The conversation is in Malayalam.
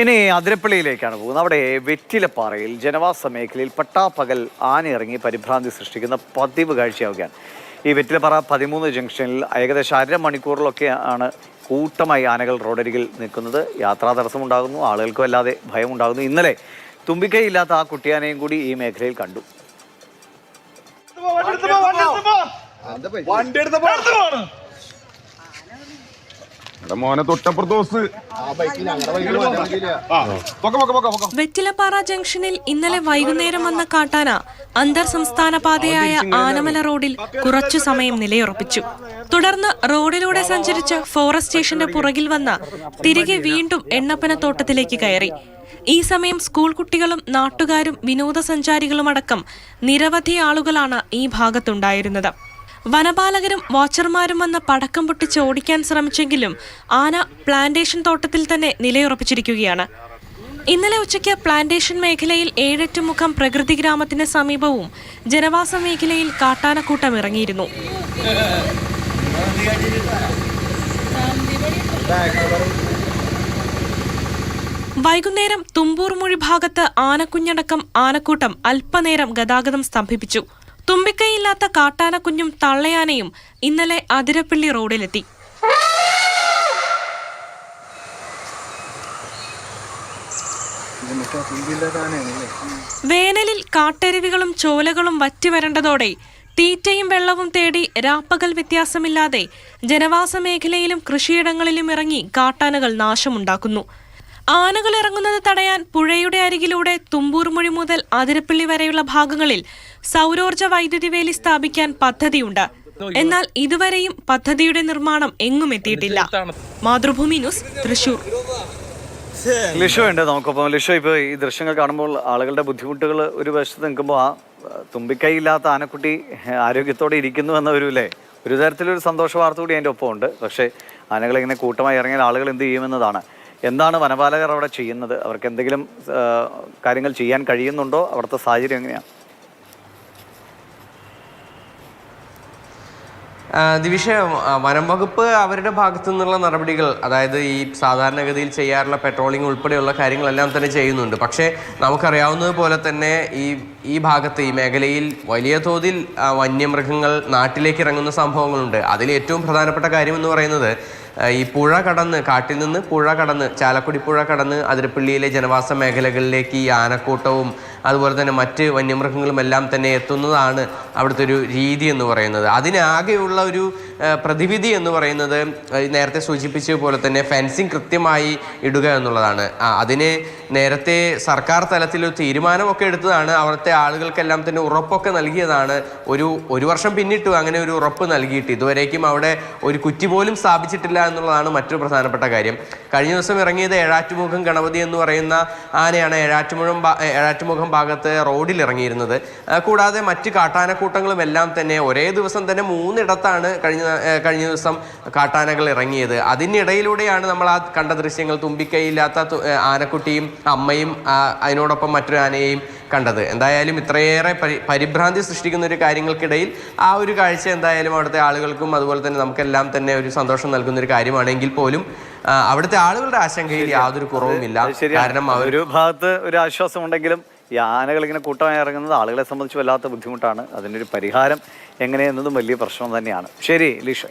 ഇനി അതിരപ്പള്ളിയിലേക്കാണ് പോകുന്നത്. അവിടെ വെറ്റിലപ്പാറയിൽ ജനവാസ മേഖലയിൽ പട്ടാപ്പകൽ ആന ഇറങ്ങി പരിഭ്രാന്തി സൃഷ്ടിക്കുന്ന പതിവ് കാഴ്ചയാവുകയാണ്. ഈ വെറ്റിലപ്പാറ 13 ജംഗ്ഷനിൽ ഏകദേശം അരമണിക്കൂറിലൊക്കെ ആണ് കൂട്ടമായി ആനകൾ റോഡരികിൽ നിൽക്കുന്നത്. യാത്രാ തടസ്സമുണ്ടാകുന്നു, ആളുകൾക്ക് വല്ലാതെ ഭയമുണ്ടാകുന്നു. ഇന്നലെ തുമ്പിക്കൈയില്ലാത്ത ആ കുട്ടിയാനയും കൂടി ഈ മേഖലയിൽ കണ്ടു. വെറ്റിലപ്പാറ ജംഗ്ഷനിൽ ഇന്നലെ വൈകുന്നേരം വന്ന കാട്ടാന അന്തർ സംസ്ഥാന പാതയായ ആനമല റോഡിൽ കുറച്ചു സമയം നിലയുറപ്പിച്ചു. തുടർന്ന് റോഡിലൂടെ സഞ്ചരിച്ച് ഫോറസ്റ്റ് സ്റ്റേഷന്റെ പുറകിൽ വന്ന തിരികെ വീണ്ടും എണ്ണപ്പനത്തോട്ടത്തിലേക്ക് കയറി. ഈ സമയം സ്കൂൾ കുട്ടികളും നാട്ടുകാരും വിനോദസഞ്ചാരികളുമടക്കം നിരവധി ആളുകളാണ് ഈ ഭാഗത്തുണ്ടായിരുന്നത്. വനപാലകരും വാച്ചർമാരും വന്ന് പടക്കം പൊട്ടിച്ച് ഓടിക്കാൻ ശ്രമിച്ചെങ്കിലും ആന പ്ലാന്റേഷൻ തോട്ടത്തിൽ തന്നെ നിലയുറപ്പിച്ചിരിക്കുകയാണ്. ഇന്നലെ ഉച്ചയ്ക്ക് പ്ലാന്റേഷൻ മേഖലയിൽ ഏഴെട്ടുമുഖം പ്രകൃതി ഗ്രാമത്തിന് സമീപവും ജനവാസ മേഖലയിൽ കാട്ടാനക്കൂട്ടം ഇറങ്ങിയിരുന്നു. വൈകുന്നേരം തുമ്പൂർമൊഴി ഭാഗത്ത് ആനക്കുഞ്ഞടക്കം ആനക്കൂട്ടം അല്പനേരം ഗതാഗതം സ്തംഭിപ്പിച്ചു. തുമ്പിക്കൈയില്ലാത്ത കാട്ടാനക്കുഞ്ഞും തള്ളയാനയും ഇന്നലെ അതിരപ്പള്ളി റോഡിലെത്തി. വേനലിൽ കാട്ടരുവികളും ചോലകളും വറ്റിവരണ്ടതോടെ തീറ്റയും വെള്ളവും തേടി രാപ്പകൽ വ്യത്യാസമില്ലാതെ ജനവാസ മേഖലയിലും കൃഷിയിടങ്ങളിലും ഇറങ്ങി കാട്ടാനകൾ നാശമുണ്ടാക്കുന്നു. ആനകൾ ഇറങ്ങുന്നത് തടയാൻ പുഴയുടെ അരികിലൂടെ തുമ്പൂർമൊഴി മുതൽ അതിരപ്പള്ളി വരെയുള്ള ഭാഗങ്ങളിൽ സൗരോർജ്ജ വൈദ്യുതി വേലി സ്ഥാപിക്കാൻ പദ്ധതിയുണ്ട്. എന്നാൽ ഇതുവരെയും പദ്ധതിയുടെ നിർമ്മാണം എങ്ങും എത്തിയിട്ടില്ല. മാതൃഭൂമി ന്യൂസ്, തൃശൂർ. ലിഷോ ഉണ്ട് നമുക്കൊപ്പം. ലിഷോ, ഇപ്പോൾ ഈ ദൃശ്യങ്ങൾ കാണുമ്പോൾ ആളുകളുടെ ബുദ്ധിമുട്ടുകൾ ഒരു വശത്ത് നിൽക്കുമ്പോൾ ആ തുമ്പിക്കൈയില്ലാത്ത ആനക്കുട്ടി ആരോഗ്യത്തോടെ ഇരിക്കുന്നു എന്ന ഒരു തരത്തിലൊരു സന്തോഷ വാർത്ത കൂടി അതിൻ്റെ ഒപ്പം ഉണ്ട്. പക്ഷേ ആനകളിങ്ങനെ കൂട്ടമായി ഇറങ്ങിയാൽ ആളുകൾ എന്ത് ചെയ്യുമെന്നതാണ്. എന്താണ് വനപാലകർ അവിടെ ചെയ്യുന്നത്? അവർക്ക് എന്തെങ്കിലും കാര്യങ്ങൾ ചെയ്യാൻ കഴിയുന്നുണ്ടോ? അവിടുത്തെ സാഹചര്യം എങ്ങനെയാണ്? ദിവിഷ, വനം വകുപ്പ് അവരുടെ ഭാഗത്തു നിന്നുള്ള നടപടികൾ, അതായത് ഈ സാധാരണഗതിയിൽ ചെയ്യാറുള്ള പെട്രോളിംഗ് ഉൾപ്പെടെയുള്ള കാര്യങ്ങളെല്ലാം തന്നെ ചെയ്യുന്നുണ്ട്. പക്ഷേ നമുക്കറിയാവുന്നതുപോലെ തന്നെ ഈ ഭാഗത്ത്, ഈ മേഖലയിൽ വലിയ തോതിൽ വന്യമൃഗങ്ങൾ നാട്ടിലേക്ക് ഇറങ്ങുന്ന സംഭവങ്ങളുണ്ട്. അതിൽ ഏറ്റവും പ്രധാനപ്പെട്ട കാര്യം എന്ന് പറയുന്നത് ഈ പുഴ കടന്ന്, കാട്ടിൽ നിന്ന് പുഴ കടന്ന്, ചാലക്കുടി പുഴ കടന്ന് അതിരപ്പള്ളിയിലെ ജനവാസ മേഖലകളിലേക്ക് ഈ ആനക്കൂട്ടവും അതുപോലെ തന്നെ മറ്റ് വന്യമൃഗങ്ങളും എല്ലാം തന്നെ എത്തുന്നതാണ് അവിടുത്തെ ഒരു രീതി എന്ന് പറയുന്നത്. അതിനാകെയുള്ള ഒരു പ്രതിവിധി എന്ന് പറയുന്നത് നേരത്തെ സൂചിപ്പിച്ച പോലെ തന്നെ ഫെൻസിങ് കൃത്യമായി ഇടുക എന്നുള്ളതാണ്. അതിന് നേരത്തെ സർക്കാർ തലത്തിൽ ഒരു തീരുമാനമൊക്കെ എടുത്തതാണ്. അവിടുത്തെ ആളുകൾക്കെല്ലാം തന്നെ ഉറപ്പൊക്കെ നൽകിയതാണ്. ഒരു വർഷം പിന്നിട്ടു അങ്ങനെ ഒരു ഉറപ്പ് നൽകിയിട്ട് ഇതുവരേക്കും അവിടെ ഒരു കുറ്റി പോലും സ്ഥാപിച്ചിട്ടില്ല എന്നുള്ളതാണ് മറ്റൊരു പ്രധാനപ്പെട്ട കാര്യം. കഴിഞ്ഞ ദിവസം ഇറങ്ങിയത് ഏഴാറ്റുമുഖം ഗണപതി എന്ന് പറയുന്ന ആനയാണ്. ഏഴാറ്റുമുഖം ഭാഗത്ത് റോഡിൽ ഇറങ്ങിയിരുന്നത്. കൂടാതെ മറ്റ് കാട്ടാനക്കൂട്ടങ്ങളും എല്ലാം തന്നെ ഒരേ ദിവസം തന്നെ 3 ഇടത്താണ് കഴിഞ്ഞ ദിവസം കാട്ടാനകൾ ഇറങ്ങിയത്. അതിനിടയിലൂടെയാണ് നമ്മൾ ആ കണ്ട ദൃശ്യങ്ങൾ, തുമ്പിക്കൈയില്ലാത്ത ആനക്കുട്ടിയും അമ്മയും അതിനോടൊപ്പം മറ്റൊരു ആനയെയും കണ്ടത്. എന്തായാലും ഇത്രയേറെ പരിഭ്രാന്തി സൃഷ്ടിക്കുന്ന ഒരു കാര്യങ്ങൾക്കിടയിൽ ആ ഒരു കാഴ്ച എന്തായാലും അവിടുത്തെ ആളുകൾക്കും അതുപോലെ തന്നെ നമുക്കെല്ലാം തന്നെ ഒരു സന്തോഷം നൽകുന്ന ഒരു കാര്യമാണെങ്കിൽ പോലും അവിടുത്തെ ആളുകളുടെ ആശങ്കയിൽ യാതൊരു കുറവുമില്ല. കാരണം ഒരു ഭാഗത്ത് ഒരു ആശ്വാസം ഉണ്ടെങ്കിലും ഈ ആനകൾ ഇങ്ങനെ കൂട്ടമായി ഇറങ്ങുന്നത് ആളുകളെ സംബന്ധിച്ച് വല്ലാത്ത ബുദ്ധിമുട്ടാണ്. അതിനൊരു പരിഹാരം എങ്ങനെയെന്നതും വലിയ പ്രശ്നം തന്നെയാണ്. ശരി ലിഷ.